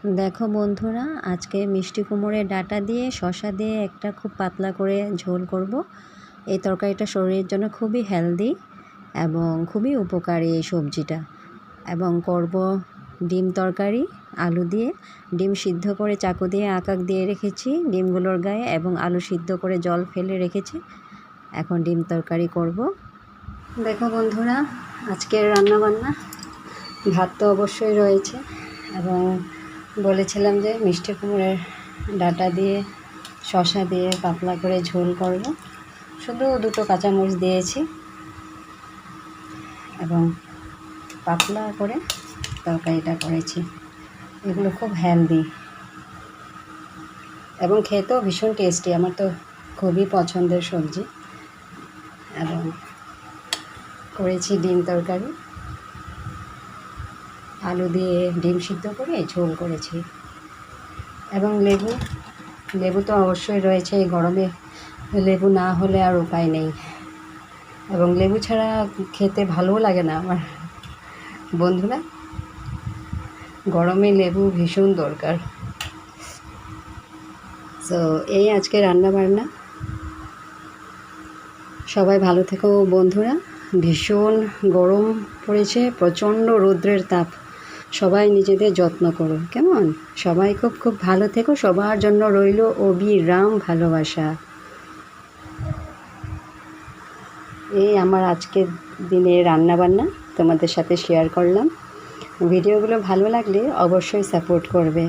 দেখো বন্ধুরা, আজকে মিষ্টি কুমড়োর ডাঁটা দিয়ে শসা দিয়ে একটা খুব পাতলা করে ঝোল করব। এই তরকারিটা শরীরের জন্য খুবই হেলদি এবং খুবই উপকারী এই সবজিটা। এবং করব ডিম তরকারি আলু দিয়ে। ডিম সিদ্ধ করে চাকু দিয়ে আকাক দিয়ে রেখেছি ডিমগুলোর গায়ে, এবং আলু সিদ্ধ করে জল ফেলে রেখেছি। এখন ডিম তরকারি করব। দেখো বন্ধুরা, আজকের রান্নাবান্না ভাত তো অবশ্যই রয়েছে, এবং বলেছিলাম যে মিষ্টি কুমড়োর ডাঁটা দিয়ে শসা দিয়ে পাতলা করে ঝোল করব। শুধু 2টো কাঁচামরিচ দিয়েছি এবং পাতলা করে তরকারিটা করেছি। এগুলো খুব হেলদি এবং খেতেও ভীষণ টেস্টি। আমার তো খুবই পছন্দের সবজি। এবং করেছি ডিম তরকারি, আলু দিয়ে ডিম সিদ্ধ করে ঝোল করেছি। এবং লেবু তো অবশ্যই রয়েছে। এই গরমে লেবু না হলে আর উপায় নেই। এবং লেবু ছাড়া খেতে ভালোও লাগে না আমার বন্ধুরা। গরমে লেবু ভীষণ দরকার। সো এই আজকে রান্না বান্না। সবাই ভালো থেকো বন্ধুরা। ভীষণ গরম পড়েছে, প্রচণ্ড রৌদ্রের তাপ। সবাই নিজেদের যত্ন করো, কেমন? সবাই খুব খুব ভালো থেকো। সবার জন্য রইল অবিরাম ভালোবাসা। এই আমার আজকের দিনে রান্নাবান্না তোমাদের সাথে শেয়ার করলাম। ভিডিওগুলো ভালো লাগলে অবশ্যই সাপোর্ট করবে,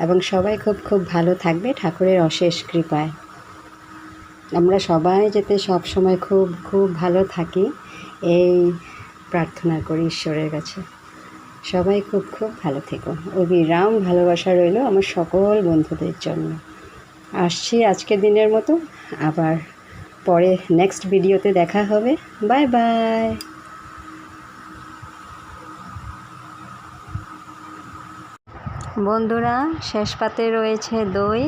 এবং সবাই খুব খুব ভালো থাকবে ঠাকুরের অশেষ কৃপায়। আমরা সবাই যাতে সব সময় খুব খুব ভালো থাকি এই প্রার্থনা করি ঈশ্বরের কাছে। সবাই খুব খুব ভালো থেকো। অবিরাম ভালোবাসা রইল আমার সকল বন্ধুদের জন্য। আসছি আজকের দিনের মতো, আবার পরে নেক্সট ভিডিওতে দেখা হবে। Bye bye. বন্ধুরা, শেষ পাতে রয়েছে দই।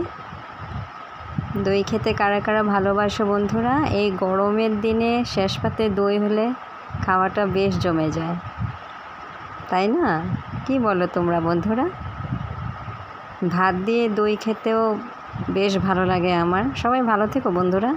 দই খেতে কারা কারা ভালোবাসো বন্ধুরা? এই গরমের দিনে শেষ পাতে দই হলে খাওয়াটা বেশ জমে যায়, তাই না? কি বলো তোমরা বন্ধুরা? ভাত দিয়ে দই খেতেও বেশ ভালো লাগে আমার। সবাই ভালো থেকো বন্ধুরা।